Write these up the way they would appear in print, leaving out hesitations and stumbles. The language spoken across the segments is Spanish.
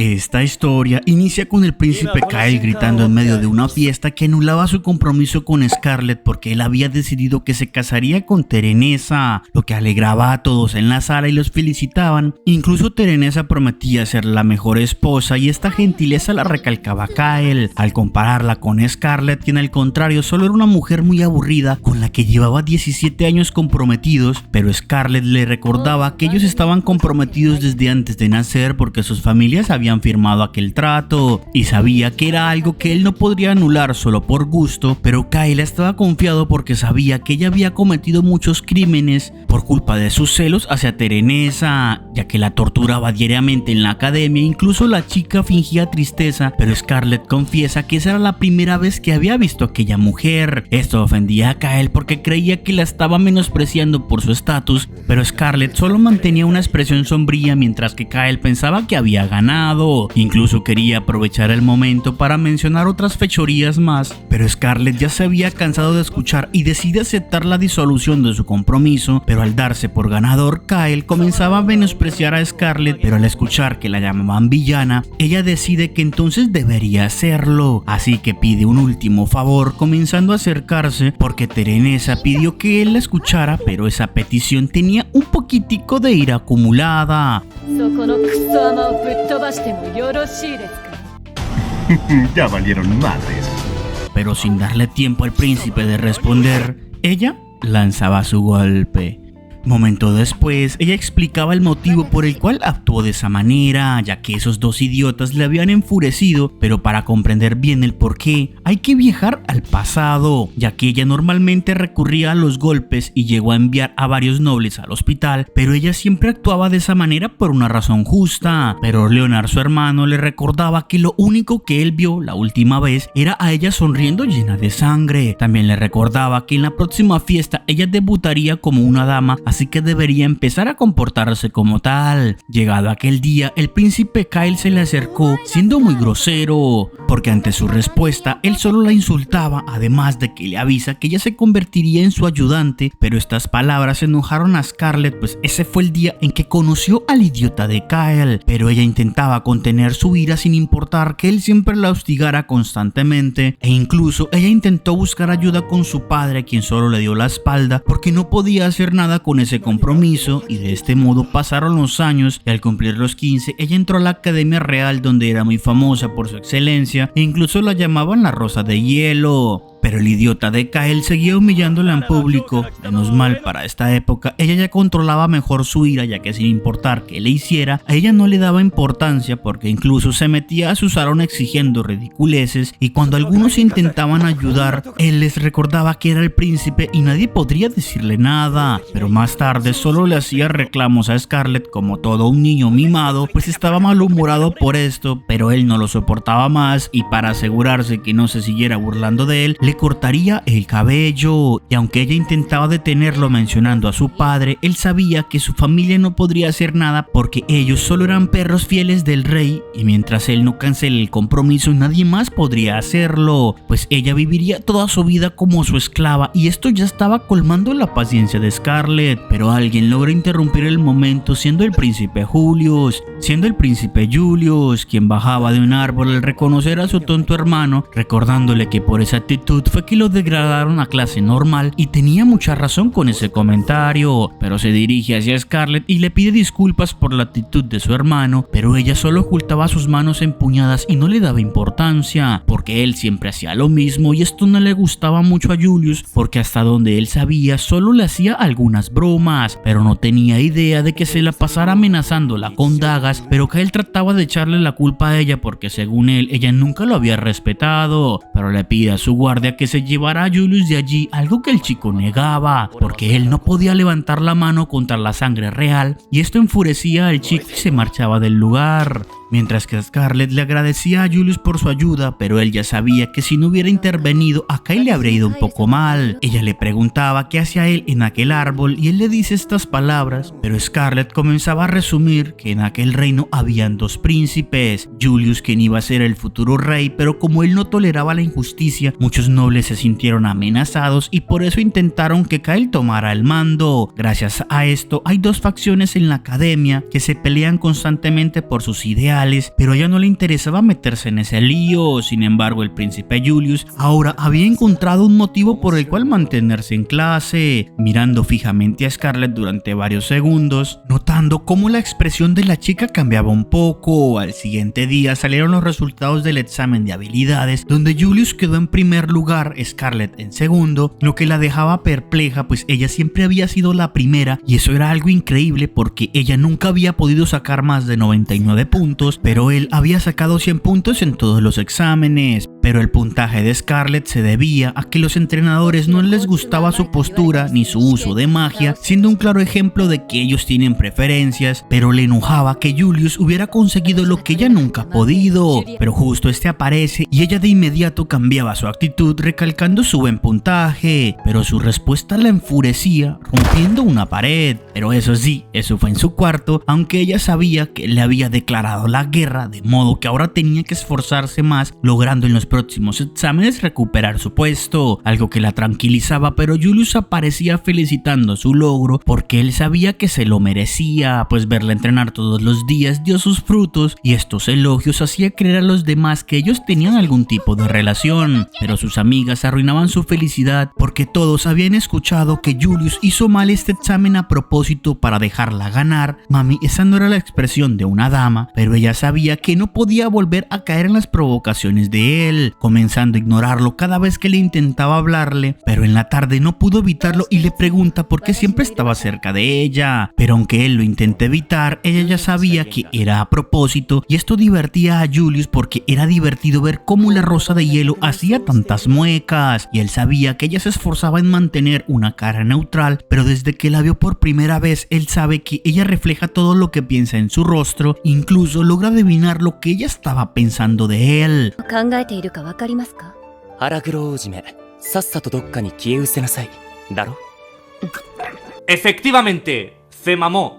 Esta historia inicia con el príncipe Kyle gritando en medio de una fiesta que anulaba su compromiso con Scarlett porque él había decidido que se casaría con Terenesa, lo que alegraba a todos en la sala y los felicitaban. Incluso Terenesa prometía ser la mejor esposa y esta gentileza la recalcaba Kyle al compararla con Scarlett, quien al contrario solo era una mujer muy aburrida con la que llevaba 17 años comprometidos, pero Scarlett le recordaba que ellos estaban comprometidos desde antes de nacer porque sus familias habían firmado aquel trato y sabía que era algo que él no podría anular solo por gusto, pero Kyle estaba confiado porque sabía que ella había cometido muchos crímenes por culpa de sus celos hacia Terenesa, ya que la torturaba diariamente en la academia. Incluso la chica fingía tristeza, pero Scarlett confiesa que esa era la primera vez que había visto a aquella mujer. Esto ofendía a Kyle porque creía que la estaba menospreciando por su estatus, pero Scarlett solo mantenía una expresión sombría mientras que Kyle pensaba que había ganado. Incluso quería aprovechar el momento para mencionar otras fechorías más, pero Scarlett ya se había cansado de escuchar y decide aceptar la disolución de su compromiso, pero al darse por ganador, Kyle comenzaba a menospreciar a Scarlett, pero al escuchar que la llamaban villana, ella decide que entonces debería hacerlo, así que pide un último favor comenzando a acercarse porque Terenesa pidió que él la escuchara, pero esa petición tenía un poquitico de ira acumulada. Ya valieron madres. Pero sin darle tiempo al príncipe de responder, ella lanzaba su golpe. Momento después, ella explicaba el motivo por el cual actuó de esa manera, ya que esos dos idiotas le habían enfurecido, pero para comprender bien el porqué, hay que viajar al pasado, ya que ella normalmente recurría a los golpes y llegó a enviar a varios nobles al hospital, pero ella siempre actuaba de esa manera por una razón justa. Pero Leonard, su hermano, le recordaba que lo único que él vio la última vez era a ella sonriendo llena de sangre. También le recordaba que en la próxima fiesta ella debutaría como una dama, así que debería empezar a comportarse como tal. Llegado aquel día, el príncipe Kyle se le acercó siendo muy grosero, porque ante su respuesta él solo la insultaba, además de que le avisa que ella se convertiría en su ayudante. Pero estas palabras enojaron a Scarlett, pues ese fue el día en que conoció al idiota de Kyle, pero ella intentaba contener su ira sin importar que él siempre la hostigara constantemente, e incluso ella intentó buscar ayuda con su padre, quien solo le dio la espalda porque no podía hacer nada con ese compromiso. Y de este modo pasaron los años y al cumplir los 15 ella entró a la Academia Real, donde era muy famosa por su excelencia e incluso la llamaban la Rosa de Hielo. Pero el idiota de Kyle seguía humillándola en público. Menos mal, para esta época ella ya controlaba mejor su ira, ya que sin importar qué le hiciera, a ella no le daba importancia, porque incluso se metía a su salón exigiendo ridiculeces, y cuando algunos intentaban ayudar, él les recordaba que era el príncipe y nadie podría decirle nada. Pero más tarde solo le hacía reclamos a Scarlett como todo un niño mimado, pues estaba malhumorado por esto, pero él no lo soportaba más y para asegurarse que no se siguiera burlando de él, le cortaría el cabello. Y aunque ella intentaba detenerlo mencionando a su padre, él sabía que su familia no podría hacer nada porque ellos solo eran perros fieles del rey, y mientras él no cancele el compromiso nadie más podría hacerlo, pues ella viviría toda su vida como su esclava, y esto ya estaba colmando la paciencia de Scarlett. Pero alguien logra interrumpir el momento, siendo el príncipe Julius, quien bajaba de un árbol al reconocer a su tonto hermano, recordándole que por esa actitud fue que lo degradaron a clase normal, y tenía mucha razón con ese comentario. Pero se dirige hacia Scarlett y le pide disculpas por la actitud de su hermano, pero ella solo ocultaba sus manos empuñadas y no le daba importancia, porque él siempre hacía lo mismo, y esto no le gustaba mucho a Julius, porque hasta donde él sabía solo le hacía algunas bromas, pero no tenía idea de que se la pasara amenazándola con dagas. Pero Kyle trataba de echarle la culpa a ella porque según él, ella nunca lo había respetado, pero le pide a su guardia que se llevara a Julius de allí, algo que el chico negaba, porque él no podía levantar la mano contra la sangre real, y esto enfurecía al chico y se marchaba del lugar. Mientras que Scarlett le agradecía a Julius por su ayuda, pero él ya sabía que si no hubiera intervenido, a Kyle le habría ido un poco mal. Ella le preguntaba qué hacía él en aquel árbol y él le dice estas palabras, pero Scarlett comenzaba a resumir que en aquel reino habían dos príncipes, Julius, quien iba a ser el futuro rey, pero como él no toleraba la injusticia, muchos nobles se sintieron amenazados y por eso intentaron que Kyle tomara el mando. Gracias a esto, hay dos facciones en la academia que se pelean constantemente por sus ideales. sociales, pero a ella no le interesaba meterse en ese lío. Sin embargo, el príncipe Julius ahora había encontrado un motivo por el cual mantenerse en clase, mirando fijamente a Scarlett durante varios segundos, notando cómo la expresión de la chica cambiaba un poco. Al siguiente día salieron los resultados del examen de habilidades, donde Julius quedó en primer lugar, Scarlett en segundo, lo que la dejaba perpleja, pues ella siempre había sido la primera y eso era algo increíble porque ella nunca había podido sacar más de 99 puntos, pero él había sacado 100 puntos en todos los exámenes. Pero el puntaje de Scarlett se debía a que los entrenadores no les gustaba su postura ni su uso de magia, siendo un claro ejemplo de que ellos tienen preferencias, pero le enojaba que Julius hubiera conseguido lo que ella nunca ha podido. Pero justo este aparece y ella de inmediato cambiaba su actitud recalcando su buen puntaje, pero su respuesta la enfurecía, rompiendo una pared. Pero eso sí, eso fue en su cuarto, aunque ella sabía que él le había declarado la guerra, de modo que ahora tenía que esforzarse más, logrando en los próximos exámenes recuperar su puesto, algo que la tranquilizaba. Pero Julius aparecía felicitando su logro porque él sabía que se lo merecía, pues verla entrenar todos los días dio sus frutos y estos elogios hacía creer a los demás que ellos tenían algún tipo de relación. Pero sus amigas arruinaban su felicidad porque todos habían escuchado que Julius hizo mal este examen a propósito para dejarla ganar. Mami, esa no era la expresión de una dama, pero ella sabía que no podía volver a caer en las provocaciones de él, comenzando a ignorarlo cada vez que le intentaba hablarle. Pero en la tarde no pudo evitarlo y le pregunta por qué siempre estaba cerca de ella. Pero aunque él lo intente evitar, ella ya sabía que era a propósito, y esto divertía a Julius porque era divertido ver cómo la rosa de hielo hacía tantas muecas, y él sabía que ella se esforzaba en mantener una cara neutral, pero desde que la vio por primera vez, él sabe que ella refleja todo lo que piensa en su rostro, incluso logra adivinar lo que ella estaba pensando de él. 考えているかわかりますか? 腹黒王子め、さっさとどっかに消え失せなさい。だろ? Efectivamente, se mamó.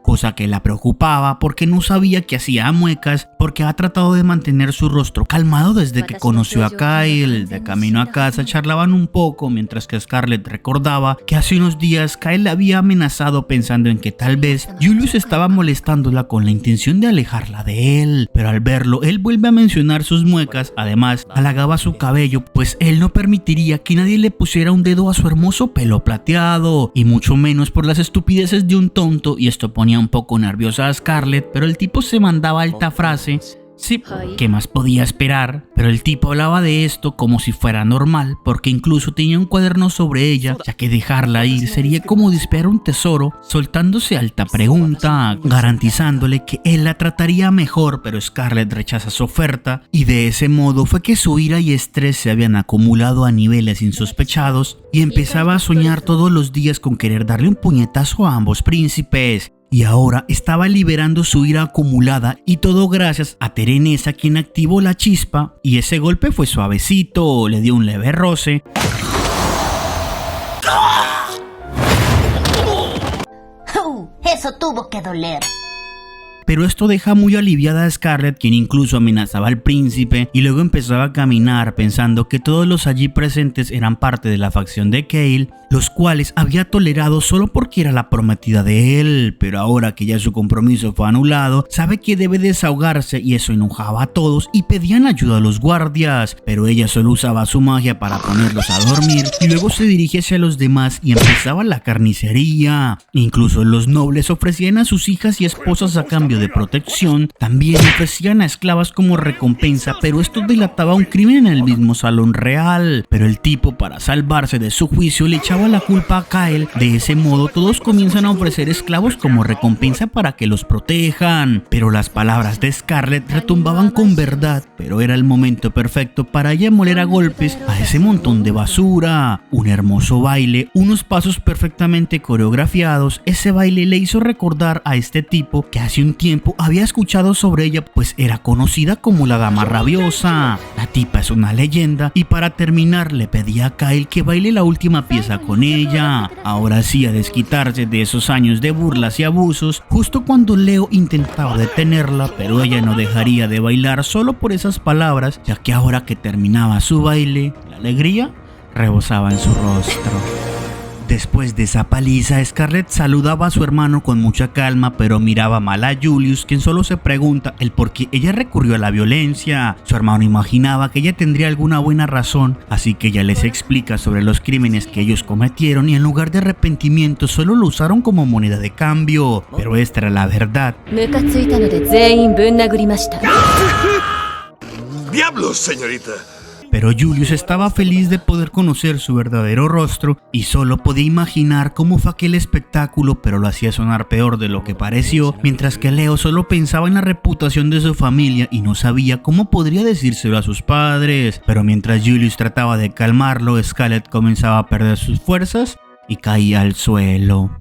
Cosa que la preocupaba porque no sabía que hacía muecas, porque ha tratado de mantener su rostro calmado desde que conoció a Kyle. De camino a casa charlaban un poco mientras que Scarlett recordaba que hace unos días Kyle la había amenazado pensando en que tal vez Julius estaba molestándola con la intención de alejarla de él. Pero al verlo, él vuelve a mencionar sus muecas. Además, halagaba su cabello, pues él no permitiría que nadie le pusiera un dedo a su hermoso pelo plateado, y mucho menos por las estupideces de un tonto, y esto ponía un poco nerviosa a Scarlett. Pero el tipo se mandaba alta frase. Sí, ¿qué más podía esperar? Pero el tipo hablaba de esto como si fuera normal, porque incluso tenía un cuaderno sobre ella, ya que dejarla ir sería como disparar un tesoro, soltándose alta pregunta, garantizándole que él la trataría mejor. Pero Scarlett rechaza su oferta, y de ese modo fue que su ira y estrés se habían acumulado a niveles insospechados, y empezaba a soñar todos los días con querer darle un puñetazo a ambos príncipes. Y ahora estaba liberando su ira acumulada, y todo gracias a Terenesa, quien activó la chispa, y ese golpe fue suavecito, le dio un leve roce. Eso tuvo que doler. Pero esto deja muy aliviada a Scarlett, quien incluso amenazaba al príncipe y luego empezaba a caminar pensando que todos los allí presentes eran parte de la facción de Kyle, los cuales había tolerado solo porque era la prometida de él. Pero ahora que ya su compromiso fue anulado, sabe que debe desahogarse, y eso enojaba a todos y pedían ayuda a los guardias. Pero ella solo usaba su magia para ponerlos a dormir y luego se dirigía hacia los demás y empezaba la carnicería. Incluso los nobles ofrecían a sus hijas y esposas a cambio de protección, también ofrecían a esclavas como recompensa, pero esto delataba un crimen en el mismo salón real. Pero el tipo, para salvarse de su juicio, le echaba la culpa a Kyle. De ese modo todos comienzan a ofrecer esclavos como recompensa para que los protejan. Pero las palabras de Scarlett retumbaban con verdad, pero era el momento perfecto para ella moler a golpes a ese montón de basura. Un hermoso baile, unos pasos perfectamente coreografiados. Ese baile le hizo recordar a este tipo que hace un tiempo había escuchado sobre ella, pues era conocida como la Dama Rabiosa. La tipa es una leyenda, y para terminar le pedía a Kyle que baile la última pieza con ella. Ahora sí, a desquitarse de esos años de burlas y abusos, justo cuando Leo intentaba detenerla, pero ella no dejaría de bailar solo por esas palabras, ya que ahora que terminaba su baile, la alegría rebosaba en su rostro. Después de esa paliza, Scarlett saludaba a su hermano con mucha calma, pero miraba mal a Julius, quien solo se pregunta el por qué ella recurrió a la violencia. Su hermano imaginaba que ella tendría alguna buena razón, así que ella les explica sobre los crímenes que ellos cometieron y en lugar de arrepentimiento solo lo usaron como moneda de cambio. Pero esta era la verdad. ¡Diablos, señorita! Pero Julius estaba feliz de poder conocer su verdadero rostro y solo podía imaginar cómo fue aquel espectáculo, pero lo hacía sonar peor de lo que pareció, mientras que Leo solo pensaba en la reputación de su familia y no sabía cómo podría decírselo a sus padres. Pero mientras Julius trataba de calmarlo, Scarlett comenzaba a perder sus fuerzas y caía al suelo.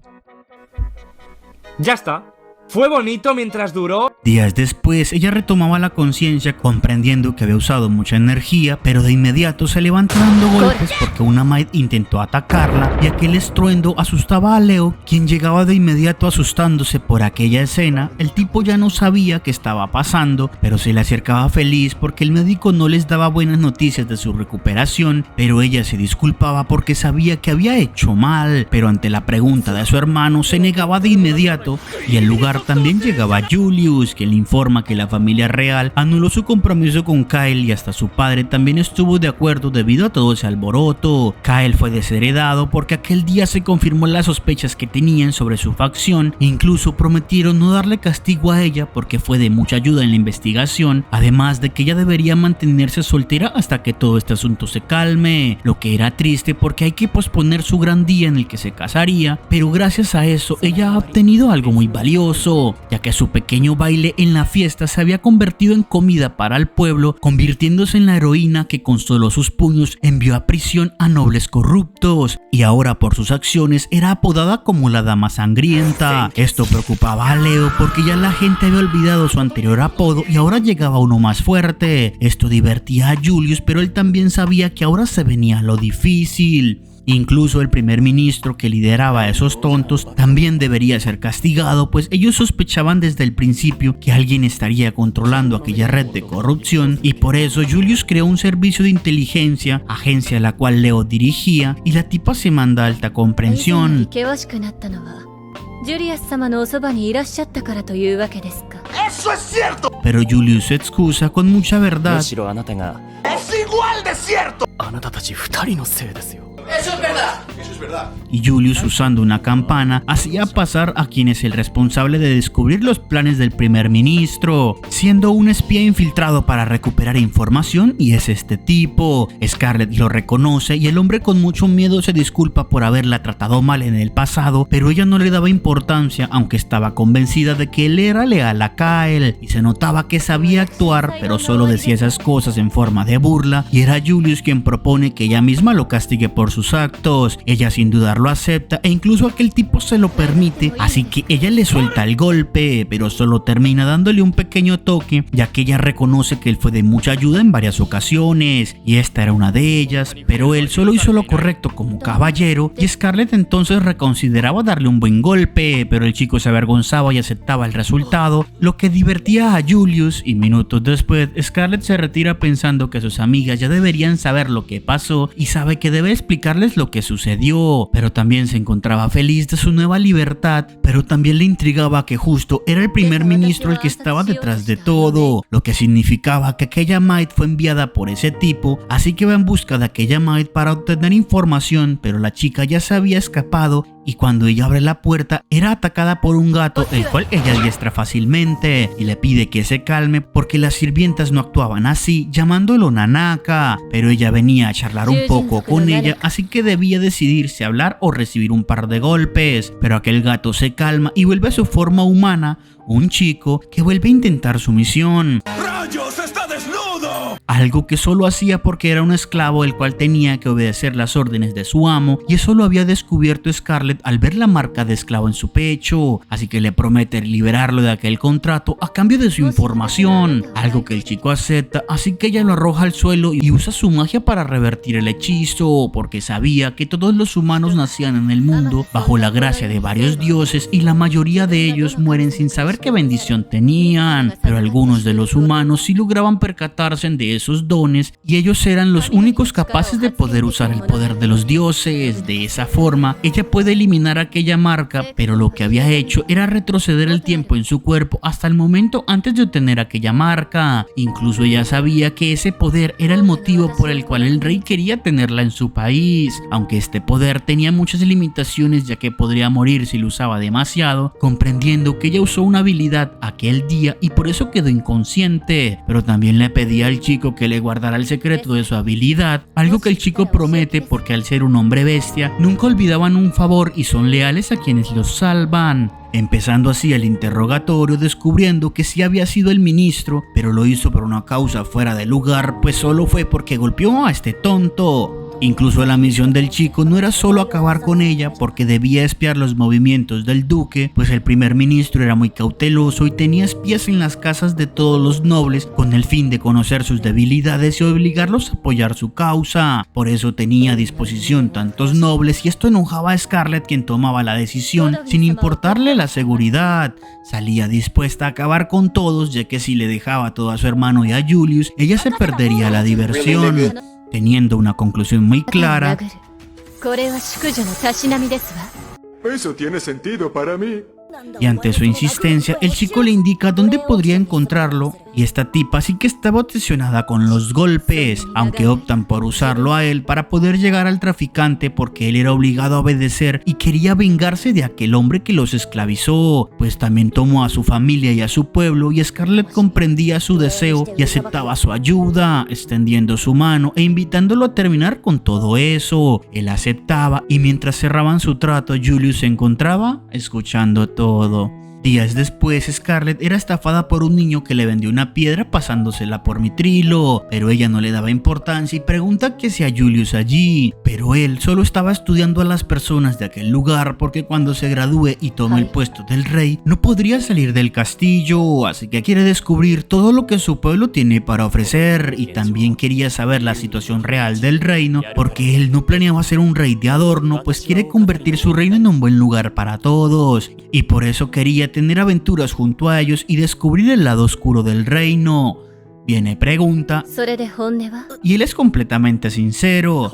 Ya está. Fue bonito mientras duró. Días después, ella retomaba la conciencia, comprendiendo que había usado mucha energía, pero de inmediato se levantó dando golpes porque una maid intentó atacarla y aquel estruendo asustaba a Leo, quien llegaba de inmediato asustándose por aquella escena. El tipo ya no sabía qué estaba pasando, pero se le acercaba feliz porque el médico no les daba buenas noticias de su recuperación, pero ella se disculpaba porque sabía que había hecho mal, pero ante la pregunta de su hermano se negaba de inmediato y el lugar también llegaba Julius, que le informa que la familia real anuló su compromiso con Kyle y hasta su padre también estuvo de acuerdo debido a todo ese alboroto. Kyle fue desheredado porque aquel día se confirmó las sospechas que tenían sobre su facción e incluso prometieron no darle castigo a ella porque fue de mucha ayuda en la investigación, además de que ella debería mantenerse soltera hasta que todo este asunto se calme, lo que era triste porque hay que posponer su gran día en el que se casaría, pero gracias a eso ella ha obtenido algo muy valioso, ya que su pequeño baile en la fiesta se había convertido en comida para el pueblo, convirtiéndose en la heroína que con solo sus puños envió a prisión a nobles corruptos, y ahora por sus acciones era apodada como la Dama Sangrienta. Esto preocupaba a Leo porque ya la gente había olvidado su anterior apodo y ahora llegaba uno más fuerte. Esto divertía a Julius, pero él también sabía que ahora se venía lo difícil. Incluso el primer ministro que lideraba a esos tontos también debería ser castigado, pues ellos sospechaban desde el principio que alguien estaría controlando aquella red de corrupción, y por eso Julius creó un servicio de inteligencia, agencia a la cual Leo dirigía, y la tipa se manda alta comprensión. ¡Eso es cierto! Pero Julius se excusa con mucha verdad. ¡Es igual de cierto! ¡Eso es verdad! ¡Eso es verdad! Y Julius, usando una campana, hacía pasar a quien es el responsable de descubrir los planes del primer ministro, siendo un espía infiltrado para recuperar información, y es este tipo. Scarlett lo reconoce y el hombre con mucho miedo se disculpa por haberla tratado mal en el pasado, pero ella no le daba importancia, aunque estaba convencida de que él era leal a Kyle, y se notaba que sabía actuar, pero solo decía esas cosas en forma de burla, y era Julius quien propone que ella misma lo castigue por sus actos. Ella sin dudar lo acepta e incluso aquel tipo se lo permite, así que ella le suelta el golpe, pero solo termina dándole un pequeño toque, ya que ella reconoce que él fue de mucha ayuda en varias ocasiones y esta era una de ellas, pero él solo hizo lo correcto como caballero, y Scarlett entonces reconsideraba darle un buen golpe, pero el chico se avergonzaba y aceptaba el resultado, lo que divertía a Julius, y minutos después Scarlett se retira pensando que sus amigas ya deberían saber lo que pasó y sabe que debe explicarles lo que sucedió, pero también se encontraba feliz de su nueva libertad, pero también le intrigaba que justo era el primer ministro el que estaba detrás de todo, lo que significaba que aquella maid fue enviada por ese tipo, así que va en busca de aquella maid para obtener información, pero la chica ya se había escapado y cuando ella abre la puerta era atacada por un gato, el cual ella adiestra fácilmente y le pide que se calme porque las sirvientas no actuaban así, llamándolo nanaka, pero ella venía a charlar un poco con ella, así que debía decidir si hablar o recibir un par de golpes, pero aquel gato se calma y vuelve a su forma humana, un chico que vuelve a intentar su misión. ¡Rayos! ¡Está desnudo! Algo que solo hacía porque era un esclavo el cual tenía que obedecer las órdenes de su amo, y eso lo había descubierto Scarlett al ver la marca de esclavo en su pecho, así que le promete liberarlo de aquel contrato a cambio de su información, algo que el chico acepta, así que ella lo arroja al suelo y usa su magia para revertir el hechizo, porque sabía que todos los humanos nacían en el mundo bajo la gracia de varios dioses y la mayoría de ellos mueren sin saber qué bendición tenían, pero algunos de los humanos sí lograban percatarse de de esos dones y ellos eran los únicos capaces de poder usar el poder de los dioses. De esa forma, ella puede eliminar aquella marca, pero lo que había hecho era retroceder el tiempo en su cuerpo hasta el momento antes de obtener aquella marca. Incluso ella sabía que ese poder era el motivo por el cual el rey quería tenerla en su país. Aunque este poder tenía muchas limitaciones ya que podría morir si lo usaba demasiado, comprendiendo que ella usó una habilidad aquel día y por eso quedó inconsciente. Pero también le pedía al chico que le guardara el secreto de su habilidad, algo que el chico promete porque al ser un hombre bestia nunca olvidaban un favor y son leales a quienes los salvan. Empezando así el interrogatorio, descubriendo que sí había sido el ministro, pero lo hizo por una causa fuera de lugar, pues solo fue porque golpeó a este tonto. Incluso la misión del chico no era solo acabar con ella, porque debía espiar los movimientos del duque, pues el primer ministro era muy cauteloso y tenía espías en las casas de todos los nobles con el fin de conocer sus debilidades y obligarlos a apoyar su causa. Por eso tenía a disposición tantos nobles y esto enojaba a Scarlett, quien tomaba la decisión sin importarle la seguridad. Salía dispuesta a acabar con todos, ya que si le dejaba todo a su hermano y a Julius, ella se perdería la diversión. Teniendo una conclusión muy clara. Eso tiene sentido para mí. Y ante su insistencia, el chico le indica dónde podría encontrarlo y esta tipa sí que estaba obsesionada con los golpes, aunque optan por usarlo a él para poder llegar al traficante porque él era obligado a obedecer y quería vengarse de aquel hombre que los esclavizó, pues también tomó a su familia y a su pueblo y Scarlett comprendía su deseo y aceptaba su ayuda, extendiendo su mano e invitándolo a terminar con todo eso. Él aceptaba y mientras cerraban su trato, Julius se encontraba escuchando todo. Días después, Scarlett era estafada por un niño que le vendió una piedra pasándosela por mitrilo, pero ella no le daba importancia y pregunta que si a Julius allí, pero él solo estaba estudiando a las personas de aquel lugar porque cuando se gradúe y tome el puesto del rey, no podría salir del castillo, así que quiere descubrir todo lo que su pueblo tiene para ofrecer y también quería saber la situación real del reino porque él no planeaba ser un rey de adorno, pues quiere convertir su reino en un buen lugar para todos y por eso quería tener aventuras junto a ellos y descubrir el lado oscuro del reino. Viene pregunta y él es completamente sincero.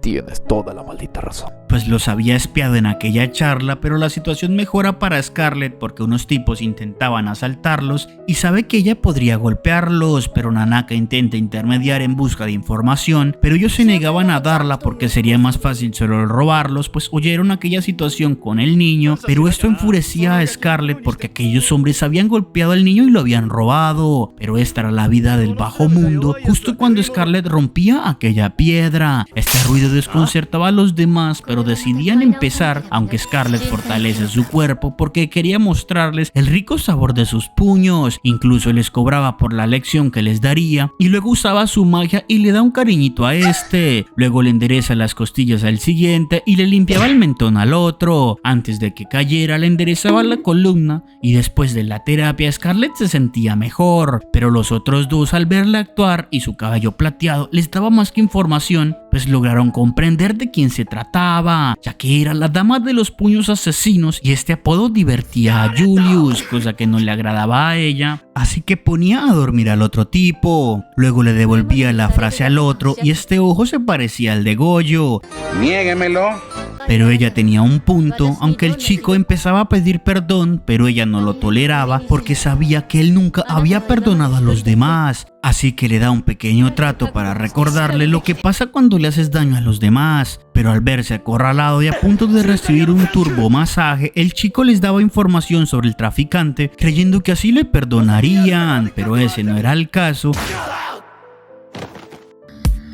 Tienes toda la maldita razón. Pues los había espiado en aquella charla, pero la situación mejora para Scarlett porque unos tipos intentaban asaltarlos y sabe que ella podría golpearlos, pero Nanaka intenta intermediar en busca de información, pero ellos se negaban a darla porque sería más fácil solo robarlos, pues oyeron aquella situación con el niño, pero esto enfurecía a Scarlett porque aquellos hombres habían golpeado al niño y lo habían robado, pero esta era la vida del bajo mundo. Justo cuando Scarlett rompía aquella piedra, este ruido desconcertaba a los demás, pero decidían empezar, aunque Scarlett fortalece su cuerpo porque quería mostrarles el rico sabor de sus puños. Incluso les cobraba por la lección que les daría y luego usaba su magia y le da un cariñito a este. Luego le endereza las costillas al siguiente y le limpiaba el mentón al otro. Antes de que cayera le enderezaba la columna y después de la terapia Scarlett se sentía mejor, pero los otros dos al verla actuar y su cabello plateado les daba más que información, pues lograron comprender de quién se trataba, ya que era la dama de los puños asesinos y este apodo divertía a Julius, cosa que no le agradaba a ella, así que ponía a dormir al otro tipo. Luego le devolvía la frase al otro y este ojo se parecía al de Goyo. Niéguemelo. Pero ella tenía un punto, aunque el chico empezaba a pedir perdón, pero ella no lo toleraba porque sabía que él nunca había perdonado a los demás. Así que le da un pequeño trato para recordarle lo que pasa cuando le haces daño a los demás. Pero al verse acorralado y a punto de recibir un turbomasaje, el chico les daba información sobre el traficante, creyendo que así le perdonarían, pero ese no era el caso.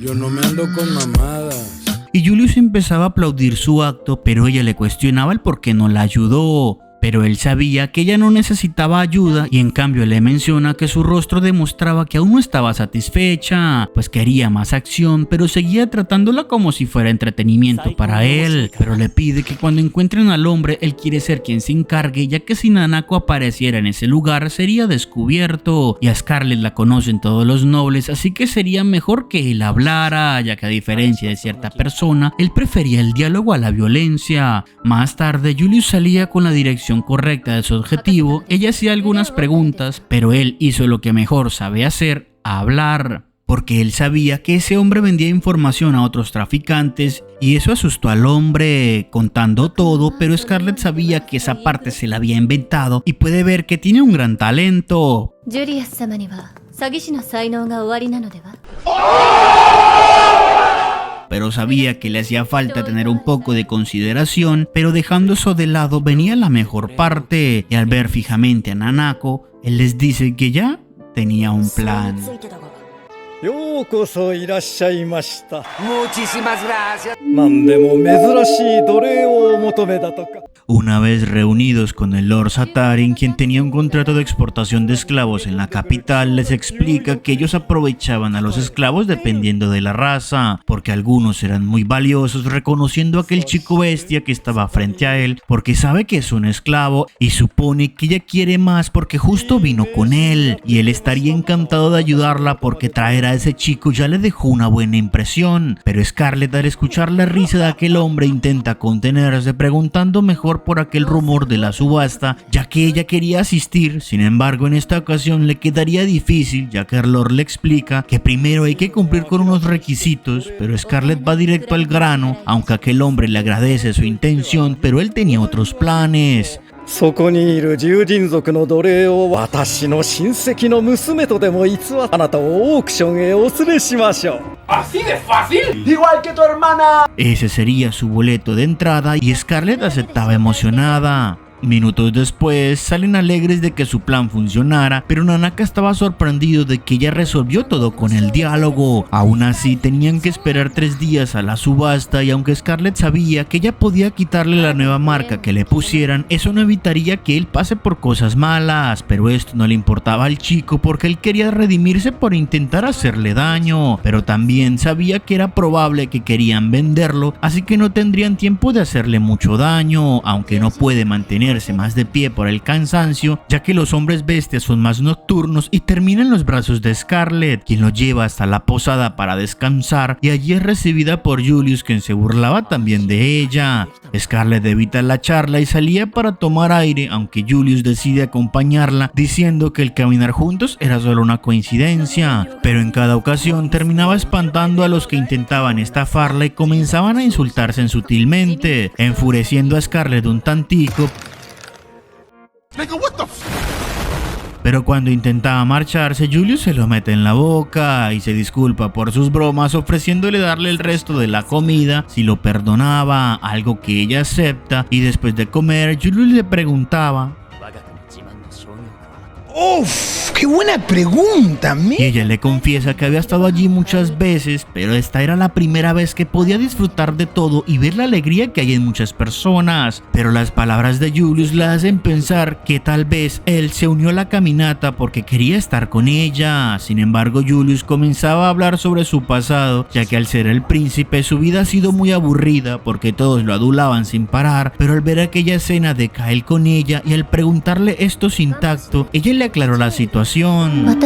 Yo no me ando con mamadas. Y Julius empezaba a aplaudir su acto, pero ella le cuestionaba el por qué no la ayudó. Pero él sabía que ella no necesitaba ayuda y en cambio le menciona que su rostro demostraba que aún no estaba satisfecha, pues quería más acción, pero seguía tratándola como si fuera entretenimiento para él. Pero le pide que cuando encuentren al hombre, él quiere ser quien se encargue, ya que si Nanako apareciera en ese lugar sería descubierto. Y a Scarlett la conocen todos los nobles, así que sería mejor que él hablara, ya que a diferencia de cierta persona, él prefería el diálogo a la violencia. Más tarde, Julius salía con la dirección dirección correcta de su objetivo, ella hacía algunas preguntas, pero él hizo lo que mejor sabe hacer, hablar. Porque él sabía que ese hombre vendía información a otros traficantes y eso asustó al hombre contando todo, pero Scarlett sabía que esa parte se la había inventado y puede ver que tiene un gran talento. Julius-sama ni wa sagishi no sainou ga owari na no de wa? Pero sabía que le hacía falta tener un poco de consideración, pero dejando eso de lado venía la mejor parte, y al ver fijamente a Nanako, él les dice que ya tenía un plan. Muchísimas gracias. Una vez reunidos con el Lord Satarin, quien tenía un contrato de exportación de esclavos en la capital, les explica que ellos aprovechaban a los esclavos dependiendo de la raza, porque algunos eran muy valiosos, reconociendo a aquel chico bestia que estaba frente a él, porque sabe que es un esclavo y supone que ella quiere más porque justo vino con él, y él estaría encantado de ayudarla porque traer a ese chico ya le dejó una buena impresión. Pero Scarlett, al escuchar la risa de aquel hombre, intenta contenerse preguntando mejor por aquel rumor de la subasta, ya que ella quería asistir. Sin embargo, en esta ocasión le quedaría difícil, ya que el Lord le explica que primero hay que cumplir con unos requisitos, pero Scarlett va directo al grano, aunque aquel hombre le agradece su intención, pero él tenía otros planes. Así de fácil. Igual que tu hermana. Ese sería su boleto de entrada y Scarlett aceptaba emocionada. Minutos después salen alegres de que su plan funcionara, pero Nanaka estaba sorprendido de que ella resolvió todo con el diálogo. Aún así tenían que esperar 3 días a la subasta, y aunque Scarlett sabía que ella podía quitarle la nueva marca que le pusieran, eso no evitaría que él pase por cosas malas, pero esto no le importaba al chico porque él quería redimirse por intentar hacerle daño, pero también sabía que era probable que querían venderlo, así que no tendrían tiempo de hacerle mucho daño, aunque no puede mantener más de pie por el cansancio, ya que los hombres bestias son más nocturnos, y termina en los brazos de Scarlett, quien lo lleva hasta la posada para descansar, y allí es recibida por Julius, quien se burlaba también de ella. Scarlett evita la charla y salía para tomar aire, aunque Julius decide acompañarla, diciendo que el caminar juntos era solo una coincidencia, pero en cada ocasión terminaba espantando a los que intentaban estafarla y comenzaban a insultarse sutilmente, enfureciendo a Scarlett un tantico. Pero cuando intentaba marcharse, Julius se lo mete en la boca y se disculpa por sus bromas, ofreciéndole darle el resto de la comida si lo perdonaba, algo que ella acepta, y después de comer, Julius le preguntaba: ¡Uf! ¡Qué buena pregunta, man! Y ella le confiesa que había estado allí muchas veces, pero esta era la primera vez que podía disfrutar de todo y ver la alegría que hay en muchas personas. Pero las palabras de Julius la hacen pensar que tal vez él se unió a la caminata porque quería estar con ella. Sin embargo, Julius comenzaba a hablar sobre su pasado, ya que al ser el príncipe su vida ha sido muy aburrida porque todos lo adulaban sin parar, pero al ver aquella escena de Kael con ella y al preguntarle esto sin tacto, ella le aclaró la situación. ¡Esta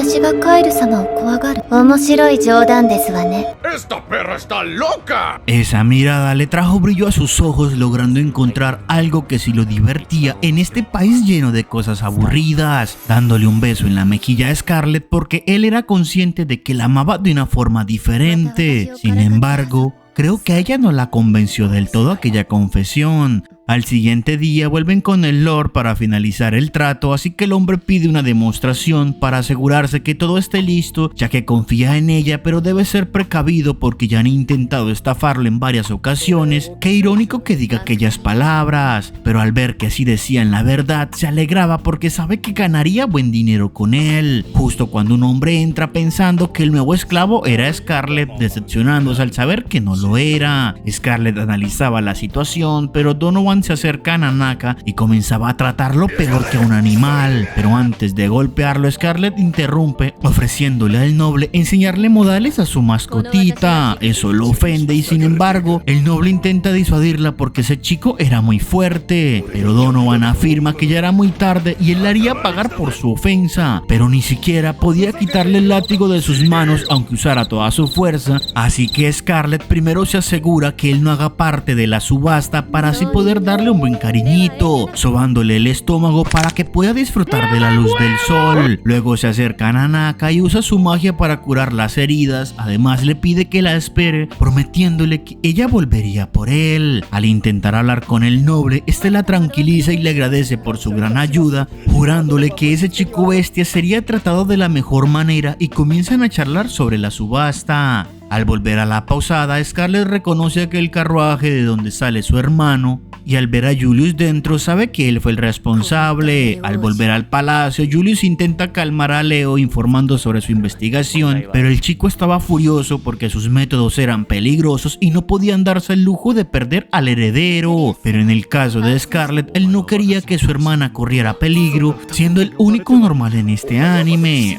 perra está loca! Esa mirada le trajo brillo a sus ojos, logrando encontrar algo que sí lo divertía en este país lleno de cosas aburridas, dándole un beso en la mejilla a Scarlett porque él era consciente de que la amaba de una forma diferente. Sin embargo, creo que a ella no la convenció del todo aquella confesión. Al siguiente día vuelven con el Lord para finalizar el trato, así que el hombre pide una demostración para asegurarse que todo esté listo, ya que confía en ella, pero debe ser precavido porque ya han intentado estafarlo en varias ocasiones. Qué irónico que diga aquellas palabras, pero al ver que así decían la verdad, se alegraba porque sabe que ganaría buen dinero con él. Justo cuando un hombre entra pensando que el nuevo esclavo era Scarlett, decepcionándose al saber que no lo era. Scarlett analizaba la situación, pero Donovan se acerca a Nanaka y comenzaba a tratarlo peor que a un animal, pero antes de golpearlo, Scarlett interrumpe ofreciéndole al noble enseñarle modales a su mascotita. Eso lo ofende y sin embargo el noble intenta disuadirla porque ese chico era muy fuerte, pero Donovan afirma que ya era muy tarde y él le haría pagar por su ofensa, pero ni siquiera podía quitarle el látigo de sus manos aunque usara toda su fuerza, así que Scarlett primero se asegura que él no haga parte de la subasta para así poder darle un buen cariñito, sobándole el estómago para que pueda disfrutar de la luz del sol. Luego se acerca a Nanaka y usa su magia para curar las heridas. Además le pide que la espere, prometiéndole que ella volvería por él. Al intentar hablar con el noble, este la tranquiliza y le agradece por su gran ayuda, jurándole que ese chico bestia sería tratado de la mejor manera, y comienzan a charlar sobre la subasta. Al volver a la posada, Scarlett reconoce aquel carruaje de donde sale su hermano, y al ver a Julius dentro sabe que él fue el responsable. Al volver al palacio, Julius intenta calmar a Leo informando sobre su investigación, pero el chico estaba furioso porque sus métodos eran peligrosos y no podían darse el lujo de perder al heredero. Pero en el caso de Scarlett, él no quería que su hermana corriera peligro, siendo el único normal en este anime.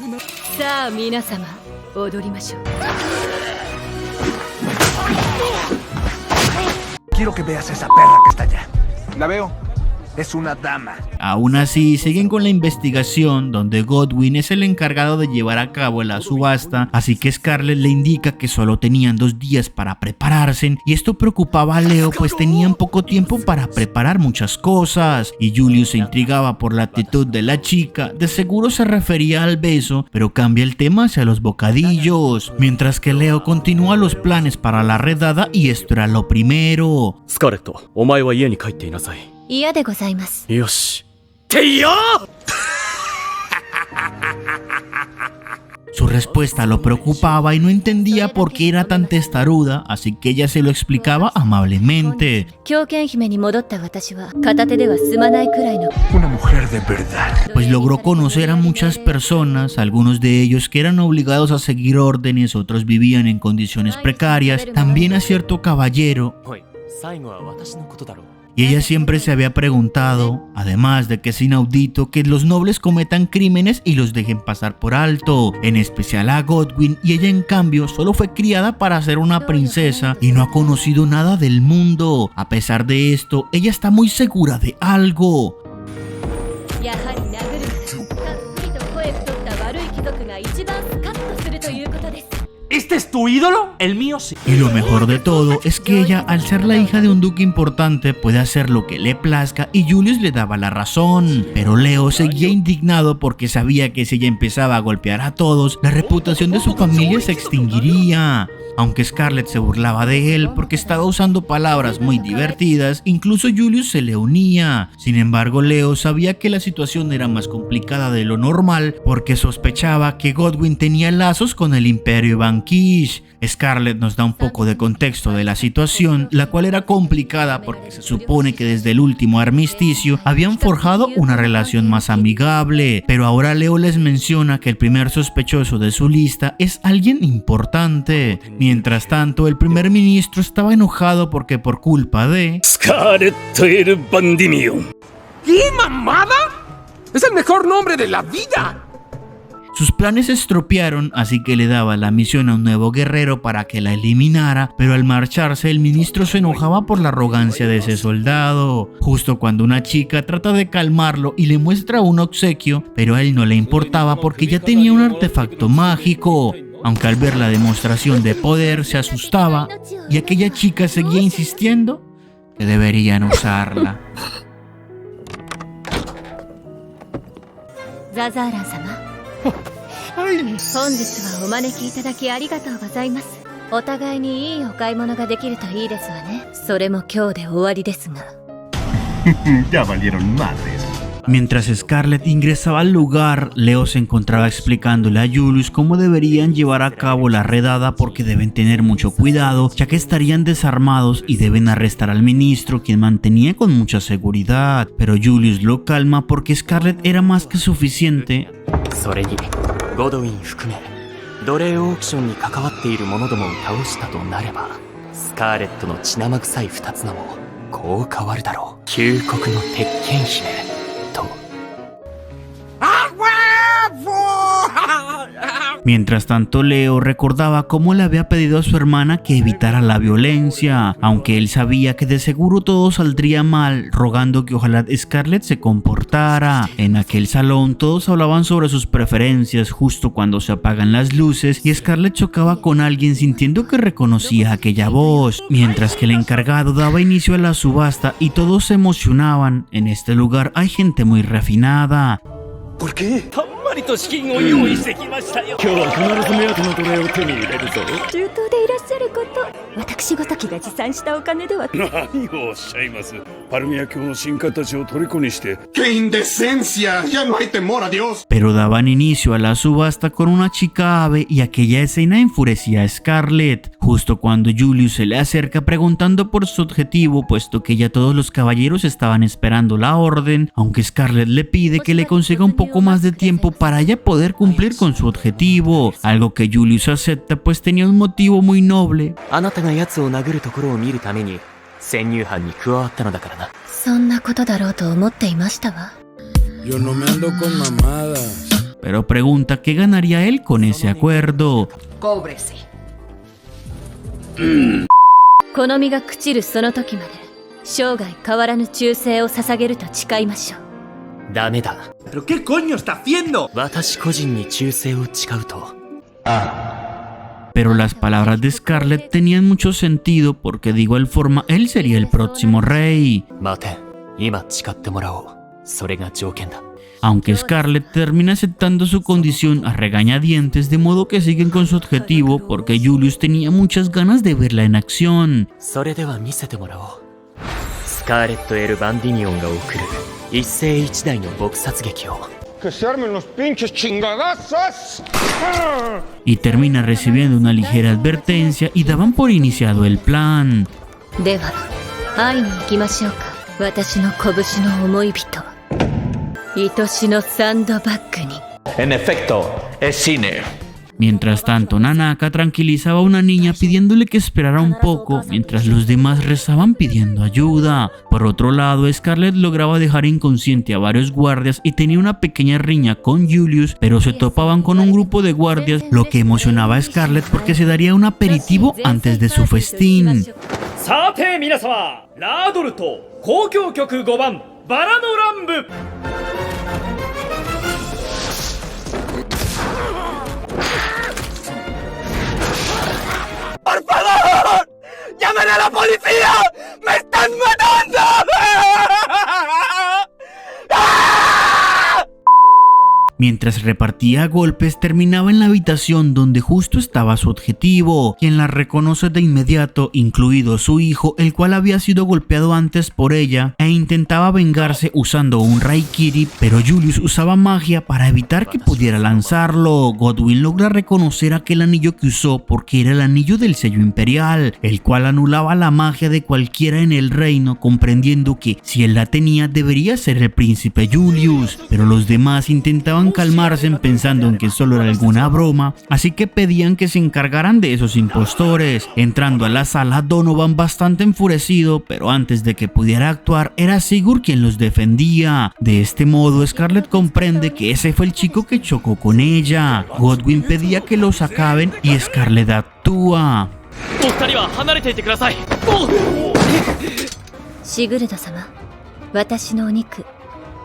Quiero que veas esa perra que está allá. La veo. Es una dama. Aún así, siguen con la investigación, donde Godwin es el encargado de llevar a cabo la subasta, así que Scarlett le indica que solo tenían 2 días para prepararse, y esto preocupaba a Leo, pues tenían poco tiempo para preparar muchas cosas, y Julius se intrigaba por la actitud de la chica. De seguro se refería al beso, pero cambia el tema hacia los bocadillos, mientras que Leo continúa los planes para la redada, y esto era lo primero. Scarlett, omae wa ie ni kaite inasai. 嫌でございます。よし。てよ! Su respuesta lo preocupaba y no entendía por qué era tan testaruda, así que ella se lo explicaba amablemente. Una mujer de verdad. Pues logró conocer a muchas personas, algunos de ellos que eran obligados a seguir órdenes, otros vivían en condiciones precarias, también a cierto caballero. Y ella siempre se había preguntado, además de que es inaudito que los nobles cometan crímenes y los dejen pasar por alto, en especial a Godwin, y ella en cambio solo fue criada para ser una princesa y no ha conocido nada del mundo. A pesar de esto, ella está muy segura de algo. ¿Este es tu ídolo? El mío sí. Y lo mejor de todo es que ella, al ser la hija de un duque importante, puede hacer lo que le plazca, y Julius le daba la razón. Pero Leo seguía indignado porque sabía que si ella empezaba a golpear a todos, la reputación de su familia se extinguiría. Aunque Scarlett se burlaba de él porque estaba usando palabras muy divertidas, incluso Julius se le unía. Sin embargo, Leo sabía que la situación era más complicada de lo normal porque sospechaba que Godwin tenía lazos con el Imperio Vanquish. Scarlett nos da un poco de contexto de la situación, la cual era complicada porque se supone que desde el último armisticio habían forjado una relación más amigable, pero ahora Leo les menciona que el primer sospechoso de su lista es alguien importante. Mientras tanto, el primer ministro estaba enojado porque por culpa de Scarlett el Bandimio. ¿Qué mamada? Es el mejor nombre de la vida. sus planes se estropearon, así que le daba la misión a un nuevo guerrero para que la eliminara, pero al marcharse el ministro se enojaba por la arrogancia de ese soldado. Justo cuando una chica trata de calmarlo y le muestra un obsequio, pero a él no le importaba porque ya tenía un artefacto mágico. Aunque al ver la demostración de poder se asustaba, y aquella chica seguía insistiendo que deberían usarla. ザザーラン様、本日はお招きいただきありがとうございます。お互いにいいお買い物ができるといいですわね。それも今日で終わりですが。Ya valieron madres. Mientras Scarlett ingresaba al lugar, Leo se encontraba explicándole a Julius cómo deberían llevar a cabo la redada porque deben tener mucho cuidado, ya que estarían desarmados y deben arrestar al ministro, quien mantenía con mucha seguridad. Pero Julius lo calma porque Scarlett era más que suficiente. それにゴドウィン含め奴隷オークションに関わっている者どもを倒したとなれば、スカーレットの血生臭い二つ名もこう変わるだろう。旧国の鉄拳姫と。Mientras tanto, Leo recordaba cómo le había pedido a su hermana que evitara la violencia, aunque él sabía que de seguro todo saldría mal, rogando que ojalá Scarlett se comportara. En aquel salón todos hablaban sobre sus preferencias justo cuando se apagan las luces y Scarlett chocaba con alguien sintiendo que reconocía aquella voz, mientras que el encargado daba inicio a la subasta y todos se emocionaban. En este lugar hay gente muy refinada. ¿Por qué? 中東でいらっしゃること、私ごときが持参したお金では。何をおっしゃいます。パルミア教の神官たちを虜にして。¡Qué indecencia! ¡Ya no hay temor a Dios! Pero daban inicio a la subasta con una chica ave y aquella escena enfurecía a Scarlett, justo cuando Julius se le acerca preguntando por su objetivo, puesto que ya todos los caballeros estaban esperando la orden, aunque Scarlett le pide que le consiga un poco más de tiempo para ella poder cumplir con su objetivo, algo que Julius acepta pues tenía un motivo muy noble. あなたが奴を殴るところを見るために潜入犯に加わったのだからな。そんなことだろうと思っていましたわ。 Yo no me ando con mamadas. Pero pregunta qué ganaría él con ese acuerdo. Cóbrese. 好みが朽ちるその時まで生涯変わらぬ忠誠を捧げると誓いましょう。ダメだ。 ¿Pero qué coño está haciendo? 私個人に忠誠を誓うと。Pero las palabras de Scarlett tenían mucho sentido porque de igual forma él sería el próximo rey. 待て、今誓ってもらおう。それが条件だ。 Aunque Scarlett termina aceptando su condición a regañadientes, de modo que siguen con su objetivo porque Julius tenía muchas ganas de verla en acción. それでは見せてもらおう。スカーレット・エル・バンディニオンが送る一世一代の撲殺劇を。 ¡Que se armen los pinches chingadazos! Y termina recibiendo una ligera advertencia y daban por iniciado el plan. では会いに行きましょうか。私の拳の思い人、愛しのサンドバッグに。 En efecto, es cine. Mientras tanto, Nanaka tranquilizaba a una niña pidiéndole que esperara un poco, mientras los demás rezaban pidiendo ayuda. Por otro lado, Scarlett lograba dejar inconsciente a varios guardias y tenía una pequeña riña con Julius, pero se topaban con un grupo de guardias, lo que emocionaba a Scarlett porque se daría un aperitivo antes de su festín. さて皆様、ラードルと交響曲5番バラの乱舞。 ¡Por favor! ¡Llamen a la policía! ¡Me están matando! Mientras repartía golpes, terminaba en la habitación donde justo estaba su objetivo, quien la reconoce de inmediato, incluido su hijo, el cual había sido golpeado antes por ella, e intentaba vengarse usando un Raikiri, pero Julius usaba magia para evitar que pudiera lanzarlo. Godwin logra reconocer aquel anillo que usó porque era el anillo del sello imperial, el cual anulaba la magia de cualquiera en el reino, comprendiendo que si él la tenía debería ser el príncipe Julius, pero los demás intentaban calmarse pensando en que solo era alguna broma, así que pedían que se encargaran de esos impostores. Entrando a la sala, Donovan bastante enfurecido, pero antes de que pudiera actuar era Sigurd quien los defendía. De este modo, Scarlett comprende que ese fue el chico que chocó con ella. Godwin pedía que los acaben y Scarlett actúa. お二人は離れていてください。シグルド様、私のお肉、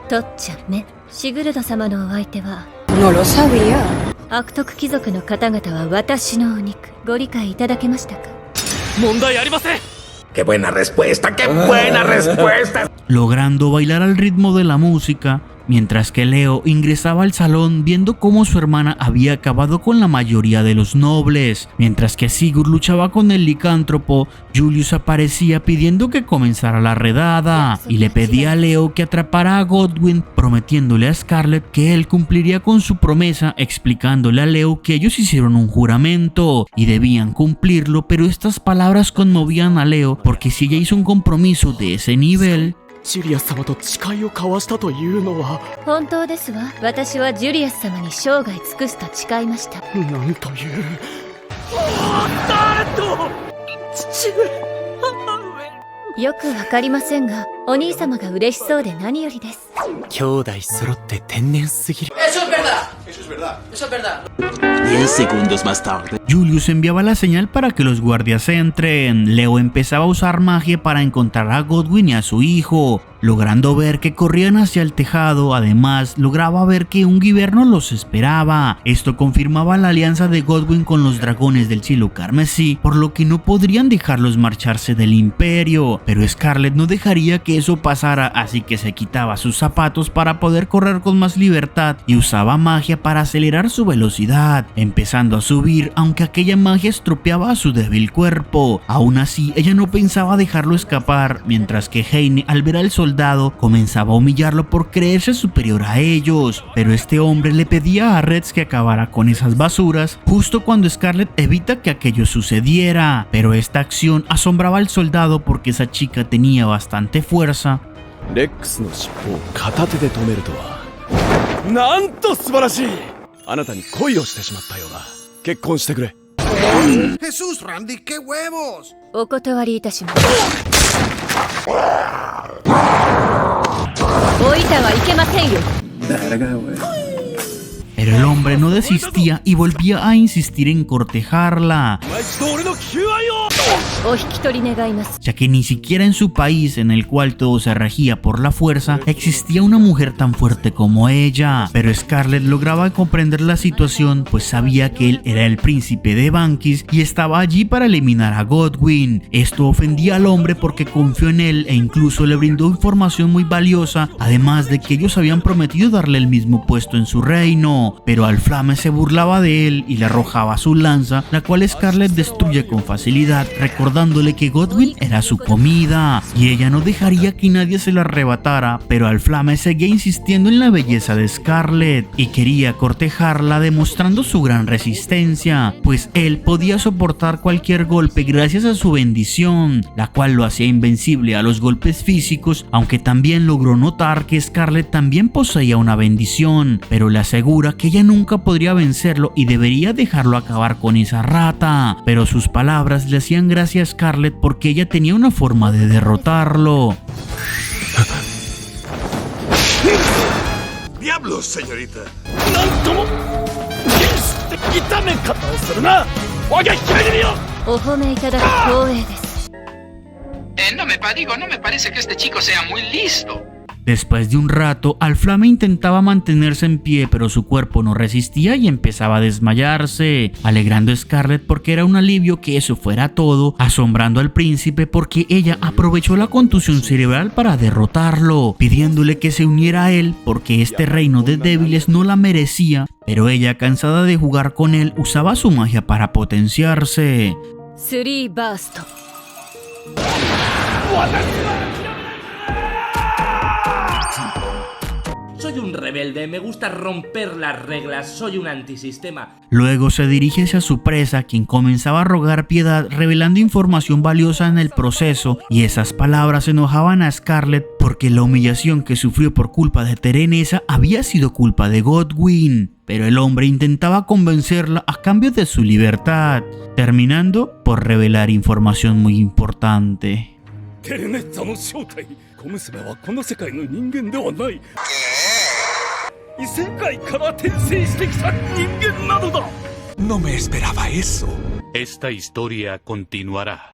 とっちゃんね。シグルド様のお相手は。No lo sabía。悪徳貴族の方々は私のお肉、ご理解いただけましたか？問題ありません。 ¡Qué buena respuesta! ¡Qué buena respuesta! Logrando bailar al ritmo de la música, mientras que Leo ingresaba al salón viendo cómo su hermana había acabado con la mayoría de los nobles. Mientras que Sigurd luchaba con el licántropo, Julius aparecía pidiendo que comenzara la redada y le pedía a Leo que atrapara a Godwin, prometiéndole a Scarlett que él cumpliría con su promesa, explicándole a Leo que ellos hicieron un juramento y debían cumplirlo, pero estas palabras conmovían a Leo porque si ella hizo un compromiso de ese nivel, ジュリアス様と誓いを交わしたというのは。本当ですわ。私はジュリアス様に生涯尽くすと誓いました。なんという。スカーレット、父上、母上。よくわかりませんが、お兄様が嬉しそうで何よりです。兄弟揃って天然すぎる。Eso es verdad. Eso es verdad. 10 segundos más tarde. Julius enviaba la señal para que los guardias entren. Leo empezaba a usar magia para encontrar a Godwin y a su hijo, logrando ver que corrían hacia el tejado. Además, lograba ver que un Giverno los esperaba. Esto confirmaba la alianza de Godwin con los dragones del cielo carmesí, por lo que no podrían dejarlos marcharse del imperio. Pero Scarlet no dejaría que eso pasara, así que se quitaba sus zapatos para poder correr con más libertad y usaba magia para acelerar su velocidad, empezando a subir, aunque aquella magia estropeaba a su débil cuerpo. Aún así, ella no pensaba dejarlo escapar, mientras que Heine, al ver al soldado, comenzaba a humillarlo por creerse superior a ellos. Pero este hombre le pedía a Reds que acabara con esas basuras, justo cuando Scarlet evita que aquello sucediera. Pero esta acción asombraba al soldado porque esa chica tenía bastante fuerza. Rexの尻尾を片手で止めるとはなんと素晴らしい。あなたに恋をしてしまったようだ。結婚してくれ。 Jesús, Randy, qué huevos. お断りいたします。置いてはいけませんよ。 Pero el hombre no desistía y volvía a insistir en cortejarla, 一度俺の求愛を。 お引き取り願います。 ya que ni siquiera en su país, en el cual todo se regía por la fuerza, existía una mujer tan fuerte como ella. Pero Scarlet lograba comprender la situación, pues sabía que él era el príncipe de Bankis y estaba allí para eliminar a Godwin. Esto ofendía al hombre porque confió en él e incluso le brindó información muy valiosa, además de que ellos habían prometido darle el mismo puesto en su reino. Pero Alflame se burlaba de él y le arrojaba su lanza, la cual Scarlet destruye con facilidad, recordándole que Godwin era su comida y ella no dejaría que nadie se la arrebatara. Pero Alflame seguía insistiendo en la belleza de Scarlet y quería cortejarla, demostrando su gran resistencia, pues él podía soportar cualquier golpe gracias a su bendición, la cual lo hacía invencible a los golpes físicos, aunque también logró notar que Scarlet también poseía una bendición, pero le asegura que ella nunca podría vencerlo y debería dejarlo acabar con esa rata. Pero sus palabras le hacían gracia a Scarlet porque ella tenía una forma de derrotarlo. ¡Diablos, señorita! なんとも痛め方をするな。我が姫君よ。お褒めいただき光栄です。no me parece que este chico sea muy listo. Después de un rato, Alflame intentaba mantenerse en pie, pero su cuerpo no resistía y empezaba a desmayarse, alegrando a Scarlet porque era un alivio que eso fuera todo, asombrando al príncipe porque ella aprovechó la contusión cerebral para derrotarlo, pidiéndole que se uniera a él porque este reino de débiles no la merecía. Pero ella, cansada de jugar con él, usaba su magia para potenciarse. 3 バースト。 Soy un rebelde, me gusta romper las reglas, soy un antisistema. Luego se dirige hacia su presa, quien comenzaba a rogar piedad, revelando información valiosa en el proceso, y esas palabras enojaban a Scarlet porque la humillación que sufrió por culpa de Terenesa había sido culpa de Godwin. Pero el hombre intentaba convencerla a cambio de su libertad, terminando por revelar información muy importante. テレネッザの正体、小娘はこの世界の人間ではない。異世界から転生してきた人間なのだ。 No me esperaba eso. Esta historia continuará.